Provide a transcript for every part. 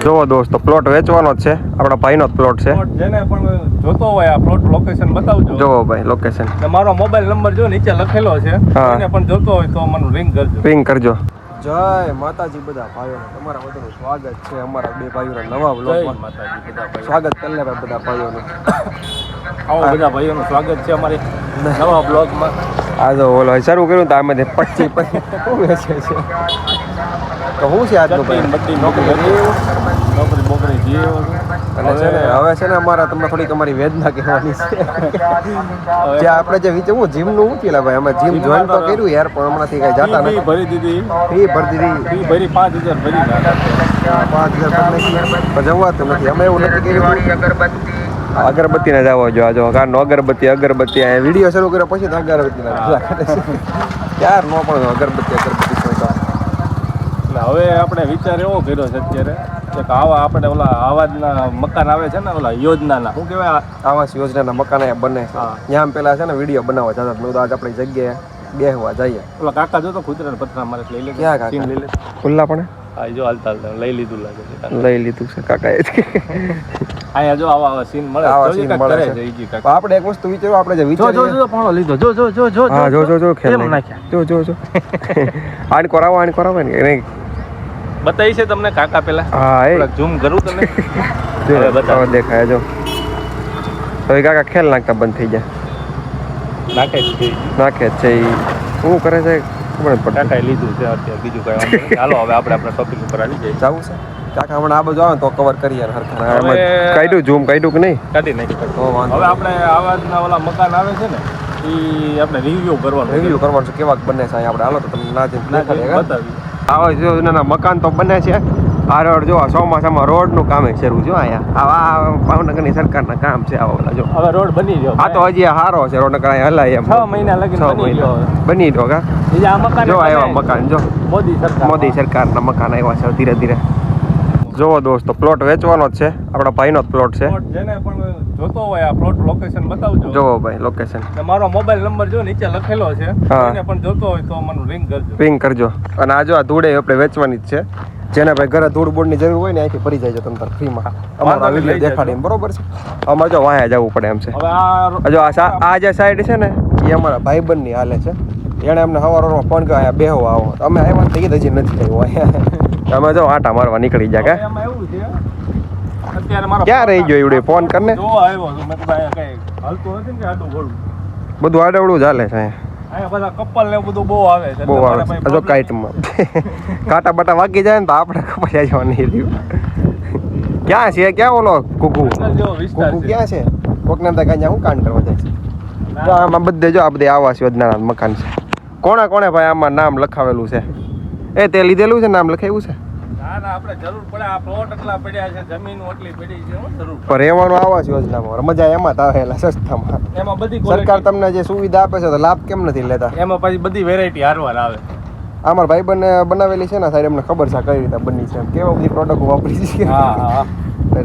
જોવો દોસ્તો પ્લોટ વેચવાનો જ છે, આપણા ભાઈનો જ પ્લોટ છે. જેને પણ જોતો હોય આ પ્લોટ લોકેશન બતાવજો. જોવો ભાઈ લોકેશન. મારો મોબાઈલ નંબર જો નીચે લખેલો છે, એને પણ જોતો હોય તો મને રિંગ કરજો. રિંગ કરજો. જય માતાજી બધા ભાઈઓને, તમારા બધાનું સ્વાગત છે અમારા બે ભાઈઓના નવા વ્લોગમાં. માતાજી બધા ભાઈઓ સ્વાગત કરી લે ભાઈ બધા ભાઈઓનું. આવો બધા ભાઈઓનું સ્વાગત છે અમારી નવા બ્લોગમાં. આ જો ઓલો શરૂ કર્યું તો આમાંથી 25 શું વેચે છે તો હું છે આજનું ભાઈ બધી નોકરી બોકરી જે અને છે ને હવે છે ને અમારા તમને થોડીક અમારી વેદના કહેવાની છે. જે આપણે જે વિચારવું જીમનું શું થયેલા ભાઈ, અમે જીમ જોઈન તો કર્યું યાર, પણ હમણાંથી કઈ જાતા નથી. ભરી દીધી ફી ભરી દીધી, ફી ભરી 5000 ભરી દીધા. 5000 પણ જવા તો નથી. અમે એવું નથી કર્યું અગરબત્તી ને જવા જો આજો કારનો અગરબત્તી આ વિડીયો શરૂ કર્યો પછી તો અગરબત્તી ના યાર નો પણ અગરબત્તી એટલે હવે આપણે વિચાર એવો કર્યો છે અત્યારે કે આવા આપણે ઓલા આવાજના મકાન આવે છે ને, ઓલા યોજનાના શું કહેવાય, આવાસ યોજનાના મકાન બને ત્યાં પેલા છે ને વિડીયો બનાવવા જતા. મેં તો આજ આપણી જગ્યાએ બેહવા જઈએ. ઓલા કાકા જો તો કુતરા પથરા મારે લઈ લે. ક્યાં કાકા લઈ લે ખુલ્લા પણ હા જો હાલતા લઈ લીધું લાગે છે. લઈ લીધું છે કાકા એ. અહીંયા જો આવા સીન મળે છે. આપણે એક વસ્તુ વિચારો, આપણે જે વિચાર જો પણ લીધો જો હા જો ખેલ નાખ્યા જો આણ કરાવો ને એને બતાવી છે તમને કાકા પેલા. હા એ ઝૂમ કરું તમે જો બતાવો દેખાય જો. તો એ કાકા ખેલ નાખતા બંધ થઈ જાય. નાખે છે એ શું કરે છે ખબર જ પડતી. કાકાએ લીધું છે અત્યારે, બીજું કઈ હાલો હવે આપણે આપણા ટોપિક ઉપર આવી જઈએ. જવું છે કાકા હમણાં આ બાજુ આવે તો કવર કરીએ હરખા. કાઢ્યું ઝૂમ કાઢ્યું કે નહીં? કાઢી નાખ્યું. હવે આપણે આવાજના ઓલા મકાન આવે છે ને એ આપણે રિવ્યુ કરવાનું છે કેવાક બને છે આપણે. હાલો તો તમને ના બતાવી. આવા યોજનાના મકાન તો બને છે. આ રોડ જો ચોમાસામાં રોડનું કામ શરૂ જો અહીંયા આવા ભાવનગરની સરકારના કામ છે આવા બધા જો. હવે રોડ બની ગયો. આ તો હજી સારો છે રોડ નકર અહીંયા હલાય એમ 6 મહિના લગી બની ગયો કા. આ મકાન જો આવ્યા મકાન જો મોદી સરકારના મકાન આવ્યા છે ધીરે ધીરે. જોવો દોસ્તો પ્લોટ વેચવાનો જ છે, આપણા ભાઈનો જ પ્લોટ છે. જેને પણ જોતો હોય આ પ્લોટ લોકેશન બતાવજો. જોવો ભાઈ લોકેશન. મારો મોબાઈલ નંબર જો નીચે લખેલો છે, એને પણ જોતો હોય તો મને રિંગ કરજો. અને આ જો આ ધૂળે આપણે વેચવાની જ છે. જેને ભાઈ ઘરે ધૂળ બોર્ડની જરૂર હોય ને અહીંથી ફરી જાય છે તમને ફ્રીમાં. અમારો વિડીયો દેખાડીને બરોબર છે. અમારે જો વાયા જવું પડે એમ છે. હવે જો આ જે સાઈડ છે ને એ અમારા ભાઈબંધની હાલે છે. એણે અમને સવારમાં ફોન કર્યો અહીંયા બેહો આવો. અમે આવ્યા તો હજી નથી આવ્યો અહીંયા. અમે જો આટા મારવા નીકળી જાય કે ક્યાં રહી ગયો એવડે ફોન કરીને બધું આડવડું ચાલે છે બધા કપલ ને બધું બહુ આવે છે. બહુ આવે છે જો કાઈટમાં કાંટા બાટા વાગી જાય ને તો આપણે કપાઈ જવા નહીં રહ્યું. ક્યાં છે ક્યાં ઓલો કુકુ ક્યાં છે? કોકને ત્યાં કાંઈ શું કાંડ કરવા જાય છે? તો આમાં બધે જો આ બધી આવાસ યોજનાના મકાન છે. કોણે ભાઈ આમાં નામ લખાવેલું છે? એ તે લીધેલું છે નામ લખાવ્યું છે? આપણે જરૂર પડે આ પ્લોટ એટલા પડ્યા છે, જમીન એટલી પડી છે, જરૂર પર રહેવાનું આવાસ યોજનામાં મજા એમાં જ આવેલા સસ્તામાં. એમાં બધી સરકાર તમને જે સુવિધા આપે છે તો લાભ કેમ નથી લેતા? એમાં પછી બધી વેરાયટી હારવાર આવે. અમારા ભાઈબંધને બનાવેલી છે ને સાહેબ, એમને ખબર છે કઈ રીતે બની છે, કેવા બધી પ્રોડક્ટ વાપરી છે. હા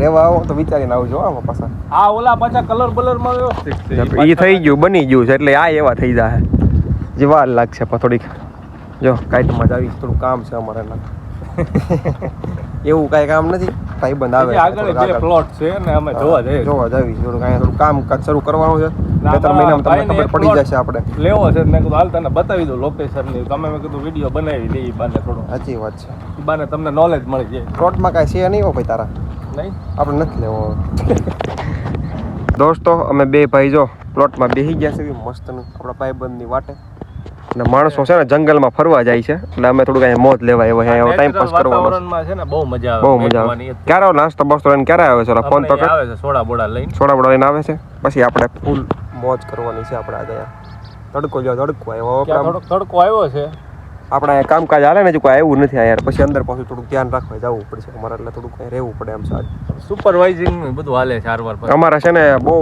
રહેવા આવો તો વિચારીને આવજો આમાં પાછા. આ ઓલા પાછા કલર માં વ્યવસ્થિત છે. એ થઈ ગયું બની ગયું છે એટલે આ એવા થઈ જાય જે વાર લાગશે પણ થોડીક. જો કાઈટમાં જ આવી થોડું કામ છે અમારે એવું કાંઈ કામ નથી. ભાઈબંધ આવે આગળ જે પ્લોટ છે ને અમે જોવા જઈએ થોડું થોડું કામ શરૂ કરવાનું છે. 2-3 મહિનામાં તમને ખબર પડી જશે. આપણે લેવો છે મેં કીધું હાલ તને બતાવી દઉં લોકેશન ની. તમે મેં કીધું વિડીયો બનાવી લઈ બાને થોડું. સાચી વાત છે. એ બાને તમને નોલેજ મળી જાય. પ્લોટમાં કાંઈ છે નહીં હો ભાઈ તારા? નહીં આપણે નથી લેવો. દોસ્તો અમે બે ભાઈ જો પ્લોટમાં બેસી ગયા છે મસ્તનું આપણા ભાઈબંધની વાટે. અને માણસો છે ને જંગલમાં ફરવા જાય છે એટલે અમે થોડું કઈ મોજ લેવા આવ્યા ટાઈમ પાસ કરવાનો છે ને. બહુ મજા આવે. ક્યારે નાસ્તો બાસ્તો લઈને ક્યારે આવે છે? ફોન તો આવે છે સોડા બોડા લઈને આવે છે. પછી આપણે ફૂલ મોજ કરવાની છે. આપણે આજે તડકો આવ્યો છે. આપણે કામકાજ હાલે ને જો કોઈ આવ્યું નથી યાર, પછી અંદર પાછું થોડુંક ધ્યાન રાખવા જવું પડશે અમારે, એટલે થોડુંક રહેવું પડે એમ છે. સુપરવાઇઝિંગ બધું હાલે છે સારવાર. અમારે છે ને બહુ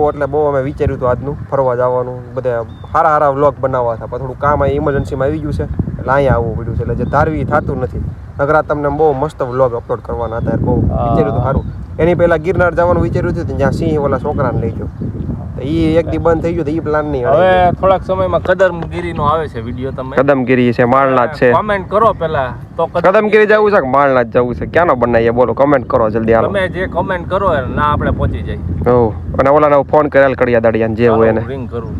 અમે વિચાર્યું હતું આજનું ફરવા જવાનું, બધા સારા વ્લોગ બનાવવા હતા, પણ થોડું કામ અહીં ઇમરજન્સીમાં આવી ગયું છે એટલે અહીંયા આવવું પડ્યું છે. એટલે જે ધારવી થતું નથી. નગર તમને બહુ મસ્ત વ્લોગ અપલોડ કરવાના હતા, બહુ વિચાર્યું હતું સારું. એની પહેલાં ગિરનાર જવાનું વિચાર્યું હતું ત્યાં સિંહ ઓલા છોકરાને લઈ ગયો. ઈ એક દી બંધ થઈ ગયું તો ઈ પ્લાન નહીં હવે થોડાક સમયમાં કદમગીરીનો આવે છે વિડીયો. તમે કદમગીરી છે, માળનાથ છે. કોમેન્ટ કરો પેલા તો કદમગીરી જવું છે કે માળનાથ જવું છે, ક્યાંનો બનાવીએ બોલો, કમેન્ટ કરો જલ્દી હાલો. તમે જે કોમેન્ટ કરો ના આપણે પહોંચી જાય. ઓહ, અને ઓલાને ફોન કરેલ કડિયા દાડિયાને જે હોય એને રિંગ કરું.